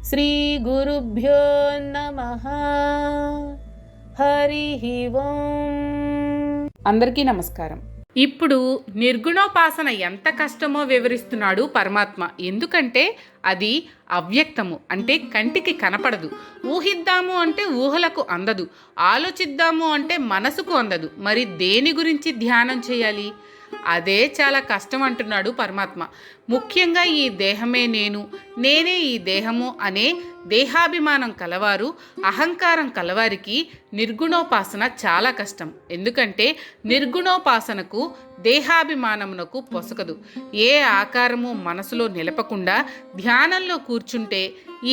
శ్రీ గురుభ్యో నమః. హరి ఓం. అందరికీ నమస్కారం. ఇప్పుడు నిర్గుణోపాసన ఎంత కష్టమో వివరిస్తున్నాడు పరమాత్మ. ఎందుకంటే అది అవ్యక్తము, అంటే కంటికి కనపడదు. ఊహిద్దాము అంటే ఊహలకు అందదు, ఆలోచిద్దాము అంటే మనసుకు అందదు. మరి దేని గురించి ధ్యానం చేయాలి? అదే చాలా కష్టం అంటున్నాడు పరమాత్మ. ముఖ్యంగా ఈ దేహమే నేను, నేనే ఈ దేహము అనే దేహాభిమానం కలవారు, అహంకారం కలవారికి నిర్గుణోపాసన చాలా కష్టం. ఎందుకంటే నిర్గుణోపాసనకు దేహాభిమానమునకు పొసగదు. ఏ ఆకారము మనసులో నిలపకుండా ధ్యానంలో కూర్చుంటే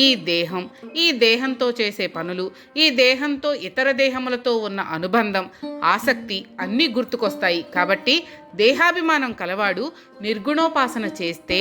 ఈ దేహం, ఈ దేహంతో చేసే పనులు, ఈ దేహంతో ఇతర దేహములతో ఉన్న అనుబంధం, ఆసక్తి అన్నీ గుర్తుకొస్తాయి. కాబట్టి దేహాభిమానం కలవాడు నిర్గుణోపాసన చేస్తే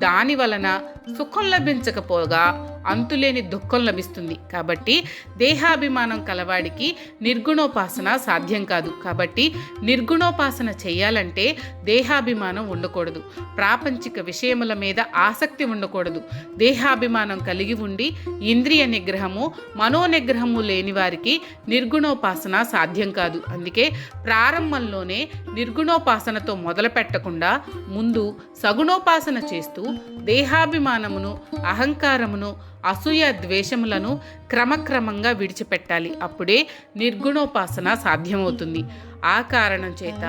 దాని వలన సుఖం లభించకపోగా అంతులేని దుఃఖం లభిస్తుంది. కాబట్టి దేహాభిమానం కలవాడికి నిర్గుణోపాసన సాధ్యం కాదు. కాబట్టి నిర్గుణోపాసన చేయాలంటే దేహాభిమానం ఉండకూడదు, ప్రాపంచిక విషయముల మీద ఆసక్తి ఉండకూడదు. దేహాభిమానం కలిగి ఉండి ఇంద్రియ నిగ్రహము, మనోనిగ్రహము లేని వారికి నిర్గుణోపాసన సాధ్యం కాదు. అందుకే ప్రారంభంలోనే నిర్గుణోపాసనతో మొదలు పెట్టకుండా ముందు సగుణోపాసన చేస్తూ దేహాభిమానమును, అహంకారమును, అసూయ ద్వేషములను క్రమక్రమంగా విడిచిపెట్టాలి. అప్పుడే నిర్గుణోపాసన సాధ్యమవుతుంది. ఆ కారణం చేత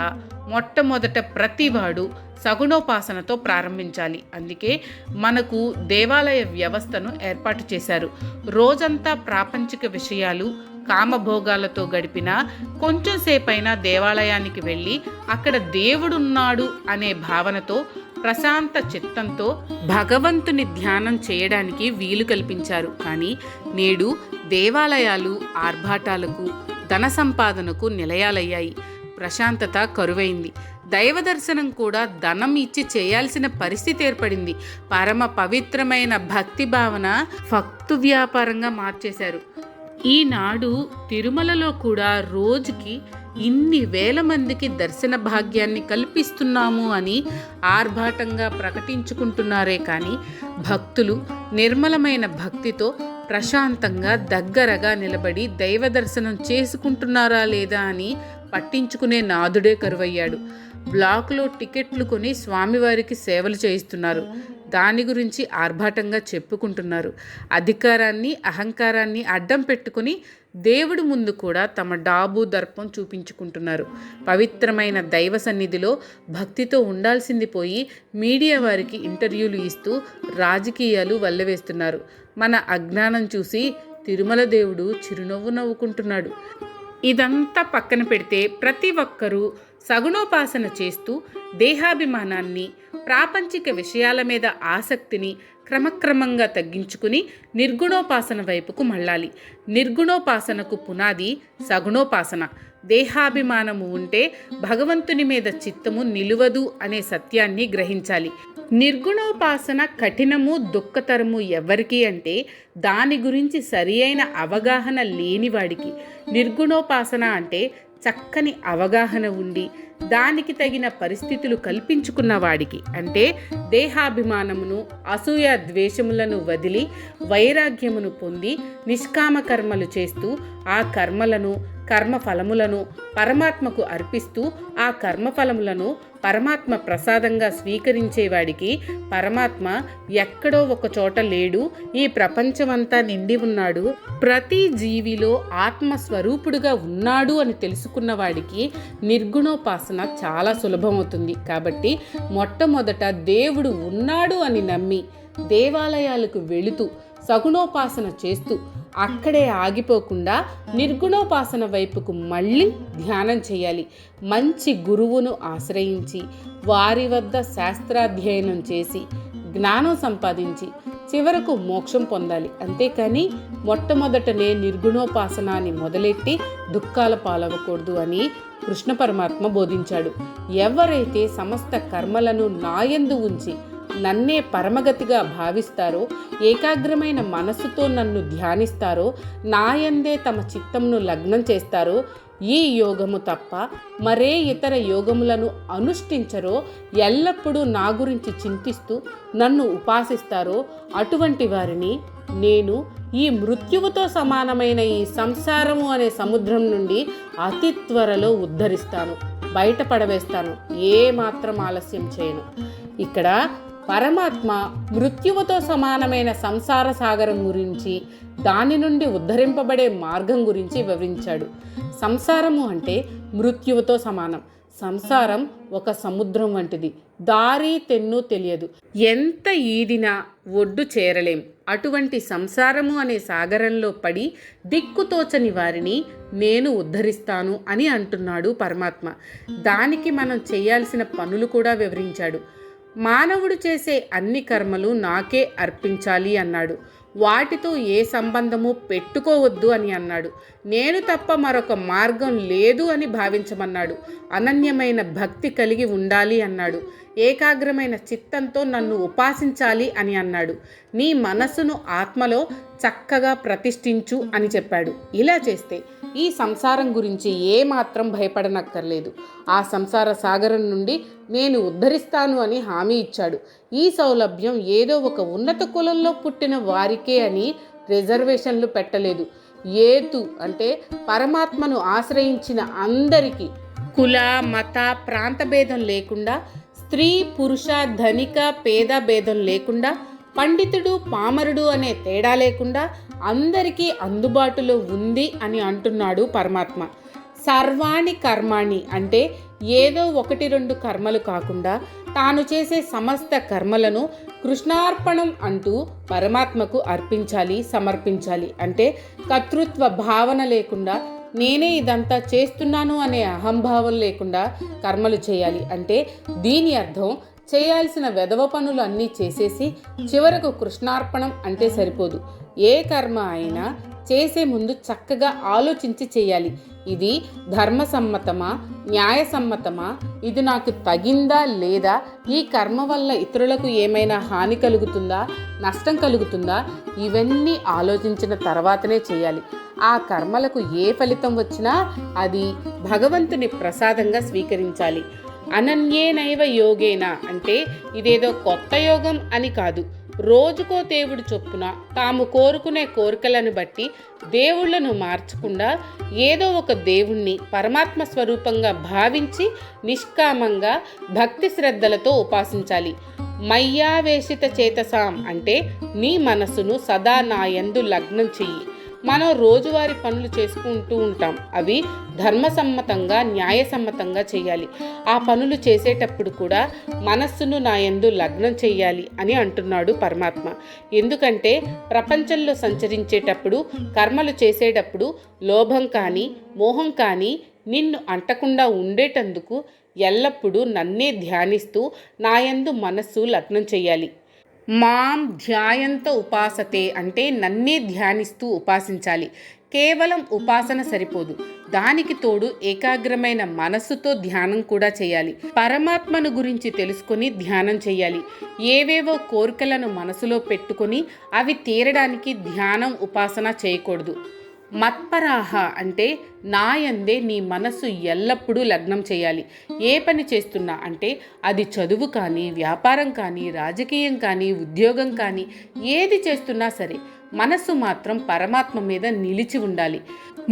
మొట్టమొదట ప్రతివాడు సగుణోపాసనతో ప్రారంభించాలి. అందుకే మనకు దేవాలయ వ్యవస్థను ఏర్పాటు చేశారు. రోజంతా ప్రాపంచిక విషయాలు, కామభోగాలతో గడిపినా కొంచెం సేపైనా దేవాలయానికి వెళ్ళి అక్కడ దేవుడున్నాడు అనే భావనతో, ప్రశాంత చిత్తంతో భగవంతుని ధ్యానం చేయడానికి వీలు కల్పించారు. కానీ నేడు దేవాలయాలు ఆర్భాటాలకు, ధన సంపాదనకు నిలయాలయ్యాయి. ప్రశాంతత కరువైంది. దైవ దర్శనం కూడా ధనం ఇచ్చి చేయాల్సిన పరిస్థితి ఏర్పడింది. పరమ పవిత్రమైన భక్తి భావన ఫక్తు వ్యాపారంగా మార్చేశారు. ఈనాడు తిరుమలలో కూడా రోజుకి ఇన్ని వేల మందికి దర్శన భాగ్యాన్ని కల్పిస్తున్నాము అని ఆర్భాటంగా ప్రకటించుకుంటున్నారే కానీ భక్తులు నిర్మలమైన భక్తితో ప్రశాంతంగా దగ్గరగా నిలబడి దైవ దర్శనం చేసుకుంటున్నారా లేదా అని పట్టించుకునే నాదుడే కరువయ్యాడు. బ్లాక్లో టికెట్లు కొని స్వామివారికి సేవలు చేయిస్తున్నారు. దాని గురించి ఆర్భాటంగా చెప్పుకుంటున్నారు. అధికారాన్ని, అహంకారాన్ని అడ్డం పెట్టుకుని దేవుడి ముందు కూడా తమ డాబు దర్పం చూపించుకుంటున్నారు. పవిత్రమైన దైవ సన్నిధిలో భక్తితో ఉండాల్సింది పోయి మీడియా వారికి ఇంటర్వ్యూలు ఇస్తూ రాజకీయాలు వల్లవేస్తున్నారు. మన అజ్ఞానం చూసి తిరుమల దేవుడు చిరునవ్వు నవ్వుకుంటున్నాడు. ఇదంతా పక్కన పెడితే ప్రతి ఒక్కరూ సగుణోపాసన చేస్తూ దేహాభిమానాన్ని, ప్రాపంచిక విషయాల మీద ఆసక్తిని క్రమక్రమంగా తగ్గించుకుని నిర్గుణోపాసన వైపుకు మళ్ళాలి. నిర్గుణోపాసనకు పునాది సగుణోపాసన. దేహాభిమానము ఉంటే భగవంతుని మీద చిత్తము నిలువదు అనే సత్యాన్ని గ్రహించాలి. నిర్గుణోపాసన కఠినము, దుఃఖతరము ఎవరికి అంటే దాని గురించి సరి అయిన అవగాహన లేనివాడికి. నిర్గుణోపాసన అంటే చక్కని అవగాహన ఉండి దానికి తగిన పరిస్థితులు కల్పించుకున్న వాడికి. అంటే దేహాభిమానమును, అసూయ ద్వేషములను వదిలి వైరాగ్యమును పొంది నిష్కామ కర్మలు చేస్తూ ఆ కర్మలను, కర్మఫలములను పరమాత్మకు అర్పిస్తూ ఆ కర్మఫలములను పరమాత్మ ప్రసాదంగా స్వీకరించేవాడికి పరమాత్మ ఎక్కడో ఒక చోట లేడు, ఈ ప్రపంచమంతా నిండి ఉన్నాడు, ప్రతి జీవిలో ఆత్మస్వరూపుడుగా ఉన్నాడు అని తెలుసుకున్న వాడికి నిర్గుణోపాసన చాలా సులభమవుతుంది. కాబట్టి మొట్టమొదట దేవుడు ఉన్నాడు అని నమ్మి దేవాలయాలకు వెళుతూ సగుణోపాసన చేస్తూ అక్కడే ఆగిపోకుండా నిర్గుణోపాసన వైపుకు మళ్ళీ ధ్యానం చేయాలి. మంచి గురువును ఆశ్రయించి వారి వద్ద శాస్త్రాధ్యయనం చేసి జ్ఞానం సంపాదించి చివరకు మోక్షం పొందాలి. అంతేకాని మొట్టమొదటనే నిర్గుణోపాసన అని మొదలెట్టి దుఃఖాల పాలవకూడదు అని కృష్ణ పరమాత్మ బోధించాడు. ఎవరైతే సమస్త కర్మలను నాయందు ఉంచి నన్నే పరమగతిగా భావిస్తారో, ఏకాగ్రమైన మనస్సుతో నన్ను ధ్యానిస్తారో, నాయందే తమ చిత్తంను లగ్నం చేస్తారో, ఈ యోగము తప్ప మరే ఇతర యోగములను అనుష్ఠించరో, ఎల్లప్పుడూ నా గురించి చింతిస్తూ నన్ను ఉపాసిస్తారో అటువంటి వారిని నేను ఈ మృత్యువుతో సమానమైన ఈ సంసారము అనే సముద్రం నుండి అతి త్వరలో ఉద్ధరిస్తాను, బయటపడవేస్తాను, ఏమాత్రం ఆలస్యం చేయను. ఇక్కడ పరమాత్మ మృత్యువుతో సమానమైన సంసార సాగరం గురించి, దాని నుండి ఉద్ధరింపబడే మార్గం గురించి వివరించాడు. సంసారము అంటే మృత్యువుతో సమానం. సంసారం ఒక సముద్రం వంటిది. దారి తెన్ను తెలియదు. ఎంత ఈదినా ఒడ్డు చేరలేం. అటువంటి సంసారము అనే సాగరంలో పడి దిక్కుతోచని వారిని నేను ఉద్ధరిస్తాను అని అంటున్నాడు పరమాత్మ. దానికి మనం చేయాల్సిన పనులు కూడా వివరించాడు. మానవుడు చేసే అన్ని కర్మలు నాకే అర్పించాలి అన్నాడు. వాటితో ఏ సంబంధము పెట్టుకోవద్దు అని అన్నాడు. నేను తప్ప మరొక మార్గం లేదు అని భావించమన్నాడు. అనన్యమైన భక్తి కలిగి ఉండాలి అన్నాడు. ఏకాగ్రమైన చిత్తంతో నన్ను ఉపాసించాలి అని అన్నాడు. నీ మనస్సును ఆత్మలో చక్కగా ప్రతిష్ఠించు అని చెప్పాడు. ఇలా చేస్తే ఈ సంసారం గురించి ఏమాత్రం భయపడనక్కర్లేదు. ఆ సంసార సాగరం నుండి నేను ఉద్ధరిస్తాను అని హామీ ఇచ్చాడు. ఈ సౌలభ్యం ఏదో ఒక ఉన్నత కులంలో పుట్టిన వారికే అని రిజర్వేషన్లు పెట్టలేదు. ఏతు అంటే పరమాత్మను ఆశ్రయించిన అందరికీ, కుల మత ప్రాంత భేదం లేకుండా, స్త్రీ పురుష ధనిక పేద భేదం లేకుండా, పండితుడు పామరుడు అనే తేడా లేకుండా అందరికీ అందుబాటులో ఉంది అని అంటున్నాడు పరమాత్మ. సర్వాణి కర్మాణి అంటే ఏదో 1-2 కర్మలు కాకుండా తాను చేసే సమస్త కర్మలను కృష్ణార్పణం అంటూ పరమాత్మకు అర్పించాలి, సమర్పించాలి. అంటే కర్తృత్వ భావన లేకుండా, నేనే ఇదంతా చేస్తున్నాను అనే అహంభావం లేకుండా కర్మలు చేయాలి. అంటే దీని అర్థం చేయాల్సిన వెధవ పనులు అన్నీ చేసేసి చివరకు కృష్ణార్పణం అంటే సరిపోదు. ఏ కర్మ అయినా చేసే ముందు చక్కగా ఆలోచించి చేయాలి. ఇది ధర్మసమ్మతమా, న్యాయసమ్మతమా, ఇది నాకు తగిందా లేదా, ఈ కర్మ వల్ల ఇతరులకు ఏమైనా హాని కలుగుతుందా, నష్టం కలుగుతుందా, ఇవన్నీ ఆలోచించిన తర్వాతనే చేయాలి. ఆ కర్మలకు ఏ ఫలితం వచ్చినా అది భగవంతుని ప్రసాదంగా స్వీకరించాలి. అనన్యేనైవ యోగేన అంటే ఇదేదో కొత్త యోగం అని కాదు. రోజుకో దేవుడు చొప్పున తాము కోరుకునే కోరికలను బట్టి దేవుళ్లను మార్చకుండా ఏదో ఒక దేవుణ్ణి పరమాత్మ స్వరూపంగా భావించి నిష్కామంగా భక్తి శ్రద్ధలతో ఉపాసించాలి. మయ్యావేశిత చేతసాం అంటే నీ మనసును సదా నా యందు లగ్నం చెయ్యి. మనం రోజువారీ పనులు చేసుకుంటూ ఉంటాం. అవి ధర్మసమ్మతంగా, న్యాయసమ్మతంగా చేయాలి. ఆ పనులు చేసేటప్పుడు కూడా మనస్సును నా యందు లగ్నం చెయ్యాలి అని అంటున్నాడు పరమాత్మ. ఎందుకంటే ప్రపంచంలో సంచరించేటప్పుడు, కర్మలు చేసేటప్పుడు లోభం కానీ మోహం కానీ నిన్ను అంటకుండా ఉండేటందుకు ఎల్లప్పుడూ నన్నే ధ్యానిస్తూ నా యందు మనస్సు లగ్నం చెయ్యాలి. మాం ధ్యాయంత ఉపాసతే అంటే నన్నే ధ్యానిస్తూ ఉపాసించాలి. కేవలం ఉపాసన సరిపోదు, దానికి తోడు ఏకాగ్రమైన మనస్సుతో ధ్యానం కూడా చేయాలి. పరమాత్మను గురించి తెలుసుకొని ధ్యానం చేయాలి. ఏవేవో కోరికలను మనసులో పెట్టుకొని అవి తీరడానికి ధ్యానం, ఉపాసన చేయకూడదు. మత్పరాహ అంటే నాయందే నీ మనస్సు ఎల్లప్పుడూ లగ్నం చేయాలి. ఏ పని చేస్తున్నా అంటే అది చదువు కానీ, వ్యాపారం కానీ, రాజకీయం కానీ, ఉద్యోగం కానీ, ఏది చేస్తున్నా సరే మనస్సు మాత్రం పరమాత్మ మీద నిలిచి ఉండాలి.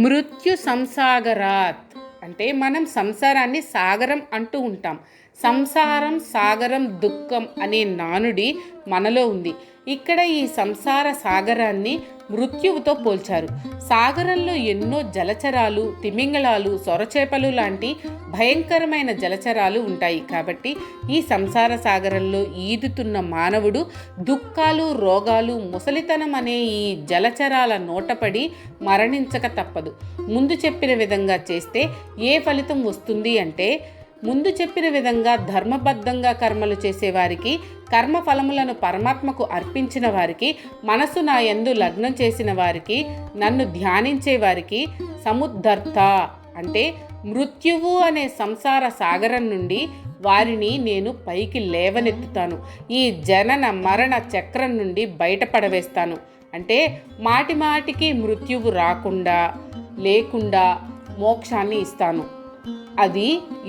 మృత్యు సంసాగరాత్ అంటే మనం సంసారాన్ని సాగరం అంటూ ఉంటాం. సంసారం, సాగరం, దుఃఖం అనే నానుడి మనలో ఉంది. ఇక్కడ ఈ సంసార సాగరాన్ని మృత్యువుతో పోల్చారు. సాగరంలో ఎన్నో జలచరాలు, తిమింగళాలు, సొరచేపలు లాంటి భయంకరమైన జలచరాలు ఉంటాయి. కాబట్టి ఈ సంసార సాగరంలో ఈదుతున్న మానవుడు దుఃఖాలు, రోగాలు, ముసలితనం అనే ఈ జలచరాల నోటపడి మరణించక తప్పదు. ముందు చెప్పిన విధంగా చేస్తే ఏ ఫలితం వస్తుంది అంటే, ముందు చెప్పిన విధంగా ధర్మబద్ధంగా కర్మలు చేసేవారికి, కర్మ ఫలములను పరమాత్మకు అర్పించిన వారికి, మనసు నా యందు లగ్నం చేసిన వారికి, నన్ను ధ్యానించే వారికి సముద్ధర్త అంటే మృత్యువు అనే సంసార సాగరం నుండి వారిని నేను పైకి లేవనెత్తుతాను. ఈ జనన మరణ చక్రం నుండి బయటపడవేస్తాను. అంటే మాటి మాటికి మృత్యువు రాకుండా, లేకుండా మోక్షాన్ని ఇస్తాను. అది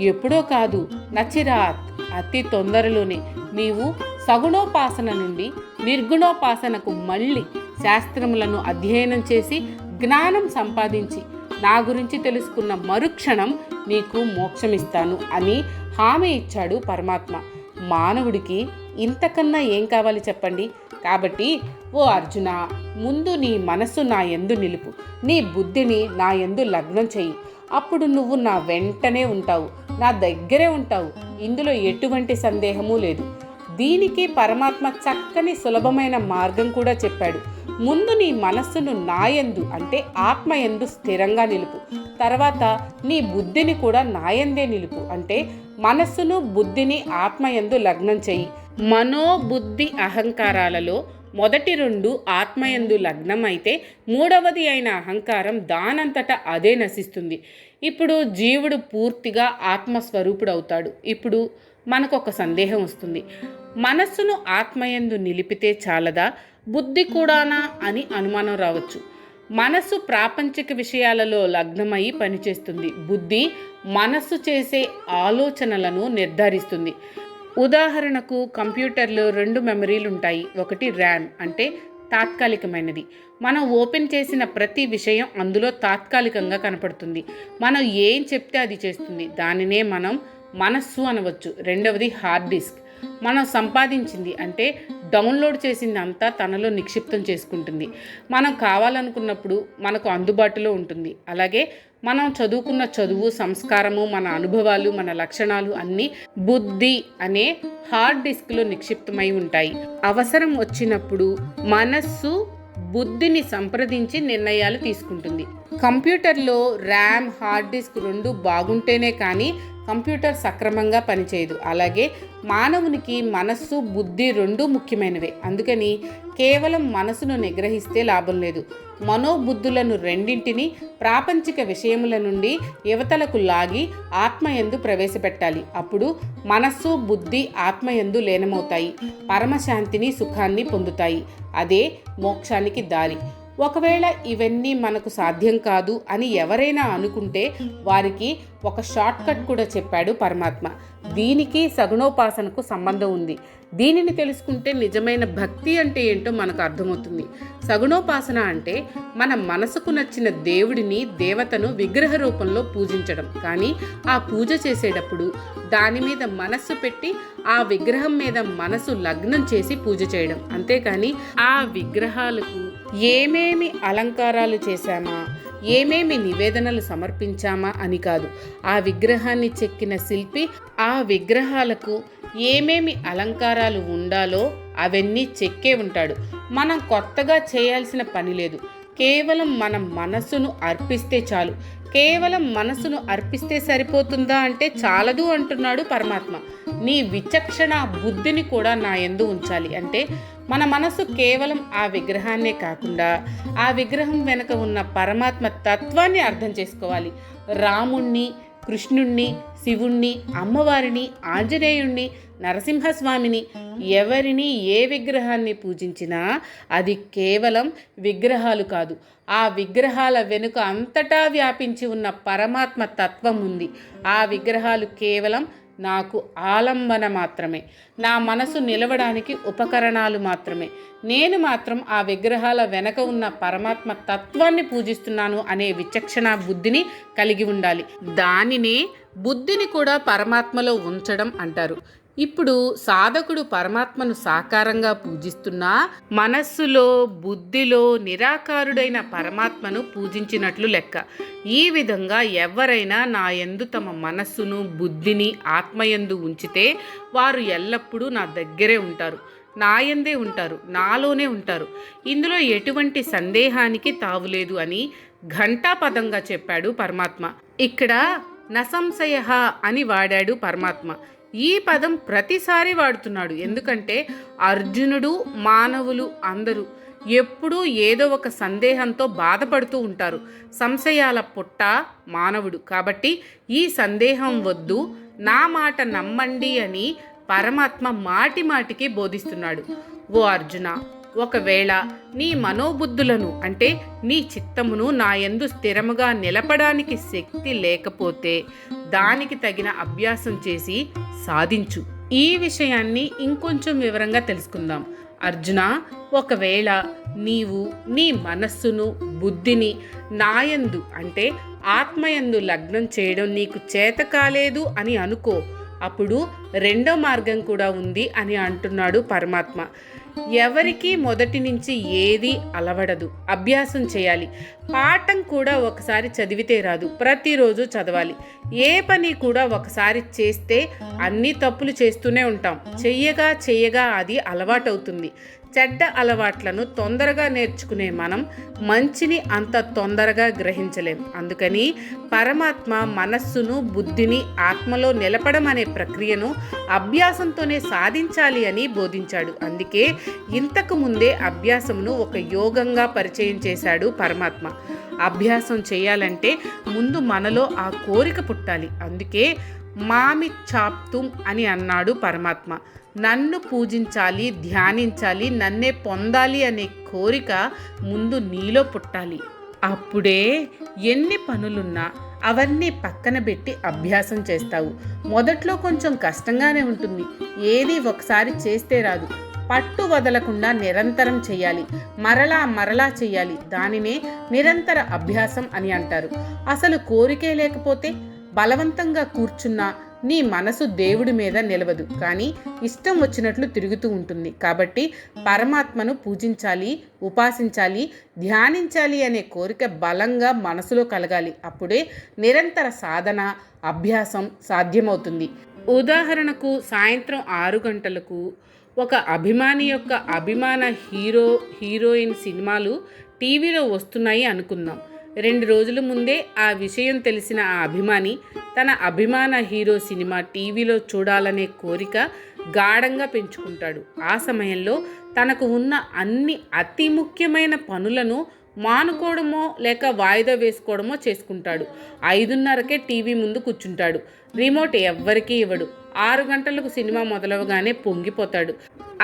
ఎప్పుడో కాదు, నచిరాత్ అతి తొందరలోనే. నీవు సగుణోపాసన నుండి నిర్గుణోపాసనకు మళ్ళీ శాస్త్రములను అధ్యయనం చేసి జ్ఞానం సంపాదించి నా గురించి తెలుసుకున్న మరుక్షణం నీకు మోక్షమిస్తాను అని హామీ ఇచ్చాడు పరమాత్మ. మానవుడికి ఇంతకన్నా ఏం కావాలి చెప్పండి? కాబట్టి ఓ అర్జున, ముందు నీ మనస్సు నా యందు నిలుపు, నీ బుద్ధిని నా యందు లగ్నం చెయ్యి. అప్పుడు నువ్వు నా వెంటనే ఉంటావు, నా దగ్గరే ఉంటావు. ఇందులో ఎటువంటి సందేహమూ లేదు. దీనికి పరమాత్మ చక్కని సులభమైన మార్గం కూడా చెప్పాడు. ముందు నీ మనస్సును నాయందు అంటే ఆత్మయందు స్థిరంగా నిలుపు. తర్వాత నీ బుద్ధిని కూడా నాయందే నిలుపు అంటే మనస్సును బుద్ధిని ఆత్మయందు లగ్నం చెయ్యి. మనోబుద్ధి అహంకారాలలో మొదటి రెండు ఆత్మయందు లగ్నం అయితే మూడవది అయిన అహంకారం దానంతట అదే నశిస్తుంది. ఇప్పుడు జీవుడు పూర్తిగా ఆత్మస్వరూపుడవుతాడు. ఇప్పుడు మనకొక సందేహం వస్తుంది. మనస్సును ఆత్మయందు నిలిపితే చాలదా, బుద్ధి కూడానా అని అనుమానం రావచ్చు. మనస్సు ప్రాపంచిక విషయాలలో లగ్నమై పనిచేస్తుంది. బుద్ధి మనస్సు చేసే ఆలోచనలను నిర్ధారిస్తుంది. ఉదాహరణకు కంప్యూటర్లో 2 మెమరీలు ఉంటాయి. ఒకటి ర్యామ్ అంటే తాత్కాలికమైనది. మనం ఓపెన్ చేసిన ప్రతి విషయం అందులో తాత్కాలికంగా కనపడుతుంది. మనం ఏం చెప్తే అది చేస్తుంది. దానినే మనం మనస్సు అనవచ్చు. రెండవది హార్డ్ డిస్క్. మనం సంపాదించింది అంటే డౌన్లోడ్ చేసింది అంతా తనలో నిక్షిప్తం చేసుకుంటుంది. మనం కావాలనుకున్నప్పుడు మనకు అందుబాటులో ఉంటుంది. అలాగే మనం చదువుకున్న చదువు, సంస్కారము, మన అనుభవాలు, మన లక్షణాలు అన్నీ బుద్ధి అనే హార్డ్ డిస్క్లో నిక్షిప్తమై ఉంటాయి. అవసరం వచ్చినప్పుడు మనస్సు బుద్ధిని సంప్రదించి నిర్ణయాలు తీసుకుంటుంది. కంప్యూటర్లో ర్యామ్, హార్డ్ డిస్క్ 2 బాగుంటేనే కానీ కంప్యూటర్ సక్రమంగా పనిచేయదు. అలాగే మానవునికి మనస్సు, బుద్ధి 2 ముఖ్యమైనవే. అందుకని కేవలం మనసును నిగ్రహిస్తే లాభం లేదు. మనోబుద్ధులను రెండింటినీ ప్రాపంచిక విషయముల నుండి యువతలకు లాగి ఆత్మయందు ప్రవేశపెట్టాలి. అప్పుడు మనస్సు, బుద్ధి ఆత్మయందు లీనమవుతాయి, పరమశాంతిని, సుఖాన్ని పొందుతాయి. అదే మోక్షానికి దారి. ఒకవేళ ఇవన్నీ మనకు సాధ్యం కాదు అని ఎవరైనా అనుకుంటే వారికి ఒక షార్ట్ కట్ కూడా చెప్పాడు పరమాత్మ. దీనికి సగుణోపాసనకు సంబంధం ఉంది. దీనిని తెలుసుకుంటే నిజమైన భక్తి అంటే ఏంటో మనకు అర్థమవుతుంది. సగుణోపాసన అంటే మన మనసుకు నచ్చిన దేవుడిని, దేవతను విగ్రహ రూపంలో పూజించడం. కానీ ఆ పూజ చేసేటప్పుడు దాని మీద మనస్సు పెట్టి ఆ విగ్రహం మీద మనసు లగ్నం చేసి పూజ చేయడం. అంతేకాని ఆ విగ్రహాలకు ఏమేమి అలంకారాలు చేశామా, ఏమేమి నివేదనలు సమర్పించామా అని కాదు. ఆ విగ్రహాన్ని చెక్కిన శిల్పి ఆ విగ్రహాలకు ఏమేమి అలంకారాలు ఉండాలో అవన్నీ చెక్కే ఉంటాడు. మనం కొత్తగా చేయాల్సిన పని లేదు. కేవలం మన మనస్సును అర్పిస్తే చాలు. కేవలం మనసును అర్పిస్తే సరిపోతుందా అంటే చాలదు అంటున్నాడు పరమాత్మ. నీ విచక్షణ బుద్ధిని కూడా నా యందు ఉంచాలి. అంటే మన మనసు కేవలం ఆ విగ్రహాన్నే కాకుండా ఆ విగ్రహం వెనుక ఉన్న పరమాత్మ తత్వాన్ని అర్థం చేసుకోవాలి. రాముణ్ణి, కృష్ణుణ్ణి, శివుణ్ణి, అమ్మవారిని, ఆంజనేయుణ్ణి, నరసింహస్వామిని, ఎవరిని ఏ విగ్రహాన్ని పూజించినా అది కేవలం విగ్రహాలు కాదు. ఆ విగ్రహాల వెనుక అంతటా వ్యాపించి ఉన్న పరమాత్మ తత్వం ఉంది. ఆ విగ్రహాలు కేవలం నాకు ఆలంబన మాత్రమే, నా మనసు నిలవడానికి ఉపకరణాలు మాత్రమే. నేను మాత్రం ఆ విగ్రహాల వెనక ఉన్న పరమాత్మ తత్వాన్ని పూజిస్తున్నాను అనే విచక్షణ బుద్ధిని కలిగి ఉండాలి. దానినే బుద్ధిని కూడా పరమాత్మలో ఉంచడం అంటారు. ఇప్పుడు సాధకుడు పరమాత్మను సాకారంగా పూజిస్తున్నా మనస్సులో, బుద్ధిలో నిరాకారుడైన పరమాత్మను పూజించినట్లు లెక్క. ఈ విధంగా ఎవరైనా నా యందు తమ మనస్సును, బుద్ధిని ఆత్మయందు ఉంచితే వారు ఎల్లప్పుడూ నా దగ్గరే ఉంటారు, నాయందే ఉంటారు, నాలోనే ఉంటారు. ఇందులో ఎటువంటి సందేహానికి తావులేదు అని ఘంటాపదంగా చెప్పాడు పరమాత్మ. ఇక్కడ నసంశయ అని వాడాడు పరమాత్మ. ఈ పదం ప్రతిసారి వాడుతున్నాడు. ఎందుకంటే అర్జునుడు, మానవులు అందరూ ఎప్పుడూ ఏదో ఒక సందేహంతో బాధపడుతూ ఉంటారు. సంశయాల పుట్ట మానవుడు. కాబట్టి ఈ సందేహం వద్దు, నా మాట నమ్మండి అని పరమాత్మ మాటి మాటికి బోధిస్తున్నాడు. ఓ అర్జున, ఒకవేళ నీ మనోబుద్ధులను అంటే నీ చిత్తమును నా యందు స్థిరముగా నిలపడానికి శక్తి లేకపోతే దానికి తగిన అభ్యాసం చేసి సాధించు. ఈ విషయాన్ని ఇంకొంచెం వివరంగా తెలుసుకుందాం. అర్జున, ఒకవేళ నీవు నీ మనస్సును, బుద్ధిని నాయందు అంటే ఆత్మయందు లగ్నం చేయడం నీకు చేత కాలేదు అని అనుకో, అప్పుడు రెండో మార్గం కూడా ఉంది అని అంటున్నాడు పరమాత్మ. ఎవరికి మొదటి నుంచి ఏది అలవడదు, అభ్యాసం చేయాలి. పాఠం కూడా ఒకసారి చదివితే రాదు, ప్రతిరోజు చదవాలి. ఏ పని కూడా ఒకసారి చేస్తే అన్ని తప్పులు చేస్తూనే ఉంటాం. చెయ్యగా అది అలవాటవుతుంది. చెడ్డ అలవాట్లను తొందరగా నేర్చుకునే మనం మంచిని అంత తొందరగా గ్రహించలేం. అందుకని పరమాత్మ మనస్సును, బుద్ధిని ఆత్మలో నిలపడం అనే ప్రక్రియను అభ్యాసంతోనే సాధించాలి అని బోధించాడు. అందుకే ఇంతకు ముందే అభ్యాసమును ఒక యోగంగా పరిచయం చేశాడు పరమాత్మ. అభ్యాసం చేయాలంటే ముందు మనలో ఆ కోరిక పుట్టాలి. అందుకే మామి చాప్తుం అని అన్నాడు పరమాత్మ. నన్ను పూజించాలి, ధ్యానించాలి, నన్నే పొందాలి అనే కోరిక ముందు నీలో పుట్టాలి. అప్పుడే ఎన్ని పనులున్నా అవన్నీ పక్కన పెట్టి అభ్యాసం చేస్తావు. మొదట్లో కొంచెం కష్టంగానే ఉంటుంది. ఏది ఒకసారి చేస్తే రాదు. పట్టు వదలకుండా నిరంతరం చేయాలి. మరలా చేయాలి. దానినే నిరంతర అభ్యాసం అని అంటారు. అసలు కోరికే లేకపోతే బలవంతంగా కూర్చున్నా నీ మనసు దేవుడి మీద నిలవదు, కానీ ఇష్టం వచ్చినట్లు తిరుగుతూ ఉంటుంది. కాబట్టి పరమాత్మను పూజించాలి, ఉపాసించాలి, ధ్యానించాలి అనే కోరిక బలంగా మనసులో కలగాలి. అప్పుడే నిరంతర సాధన, అభ్యాసం సాధ్యమవుతుంది. ఉదాహరణకు సాయంత్రం 6 గంటలకు ఒక అభిమాని యొక్క అభిమాన హీరోయిన్ సినిమాలు టీవీలో వస్తున్నాయి అనుకుందాం. 2 రోజుల ముందే ఆ విషయం తెలిసిన ఆ అభిమాని తన అభిమాన హీరో సినిమా టీవీలో చూడాలనే కోరిక గాఢంగా పెంచుకుంటాడు. ఆ సమయంలో తనకు ఉన్న అన్ని అతి ముఖ్యమైన పనులను మానుకోవడమో లేక వాయిదా వేసుకోవడమో చేసుకుంటాడు. 5:30కే టీవీ ముందు కూర్చుంటాడు. రిమోట్ ఎవ్వరికీ ఇవ్వడు. 6 గంటలకు సినిమా మొదలవగానే పొంగిపోతాడు.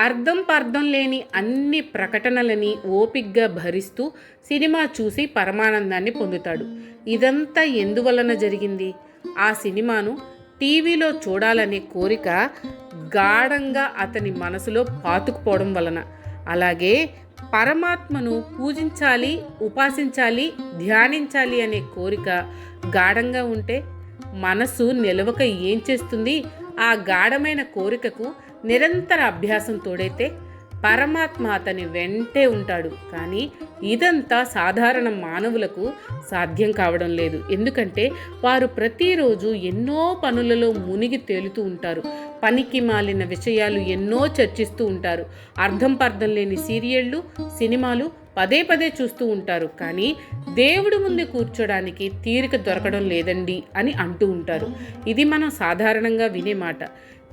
అర్థం లేని అన్ని ప్రకటనలని ఓపిగ్గా భరిస్తూ సినిమా చూసి పరమానందాన్ని పొందుతాడు. ఇదంతా ఎందువలన జరిగింది? ఆ సినిమాను టీవీలో చూడాలనే కోరిక గాఢంగా అతని మనసులో పాతుకుపోవడం వలన. అలాగే పరమాత్మను పూజించాలి, ఉపాసించాలి, ధ్యానించాలి అనే కోరిక గాఢంగా ఉంటే మనసు నిలవక ఏం చేస్తుంది? ఆ గాఢమైన కోరికకు నిరంతర అభ్యాసం తోడైతే పరమాత్మ అతని వెంటే ఉంటాడు. కానీ ఇదంతా సాధారణ మానవులకు సాధ్యం కావడం లేదు. ఎందుకంటే వారు ప్రతిరోజు ఎన్నో పనులలో మునిగి తేలుతూ ఉంటారు. పనికి మాలిన విషయాలు ఎన్నో చర్చిస్తూ ఉంటారు. అర్థం లేని సీరియళ్ళు, సినిమాలు పదే చూస్తూ ఉంటారు. కానీ దేవుడి ముందు కూర్చోడానికి తీరిక దొరకడం లేదండి అని అంటూ ఉంటారు. ఇది మనం సాధారణంగా వినే మాట.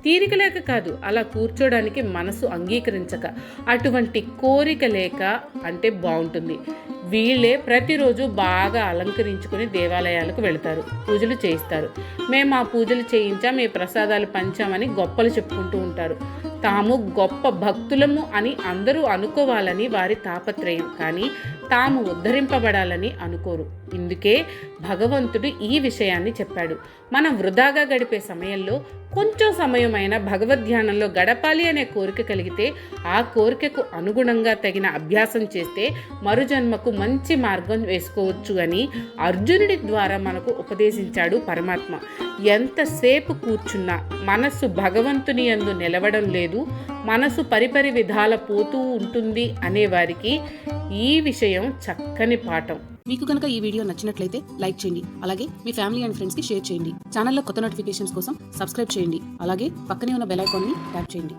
తీరిక లేక కాదు, అలా కూర్చోడానికి మనసు అంగీకరించక. అటువంటి కోరిక లేక అంటే బాగుంటుంది. వీళ్ళే ప్రతిరోజు బాగా అలంకరించుకొని దేవాలయాలకు వెళతారు, పూజలు చేయిస్తారు. మేము ఆ పూజలు చేయించాం, మీ ప్రసాదాలు పంచామని గొప్పలు చెప్పుకుంటూ ఉంటారు. తాము గొప్ప భక్తులము అని అందరూ అనుకోవాలని వారి తాపత్రయం, కానీ తాము ఉద్ధరింపబడాలని అనుకోరు. ఇందుకే భగవంతుడు ఈ విషయాన్ని చెప్పాడు. మనం వృధాగా గడిపే సమయంలో కొంచెం సమయమైనా భగవద్ధ్యానంలో గడపాలి అనే కోరిక కలిగితే ఆ కోరికకు అనుగుణంగా తగిన అభ్యాసం చేస్తే మరుజన్మకు మంచి మార్గం వేసుకోవచ్చు అని అర్జునుడి ద్వారా మనకు ఉపదేశించాడు పరమాత్మ. ఎంతసేపు కూర్చున్నా మనస్సు భగవంతుని యందు నిలవడం లేదు, మనసు పరిపరి విధాల పోతూ ఉంటుంది అనేవారికి ఈ విషయం చక్కని పాఠం. మీకు కనుక ఈ వీడియో నచ్చినట్లయితే లైక్ చేయండి. అలాగే మీ ఫ్యామిలీ అండ్ ఫ్రెండ్స్కి షేర్ చేయండి. ఛానల్లో కొత్త నోటిఫికేషన్స్ కోసం సబ్స్క్రైబ్ చేయండి. అలాగే పక్కనే ఉన్న బెల్ ఐకాన్ని ట్యాప్ చేయండి.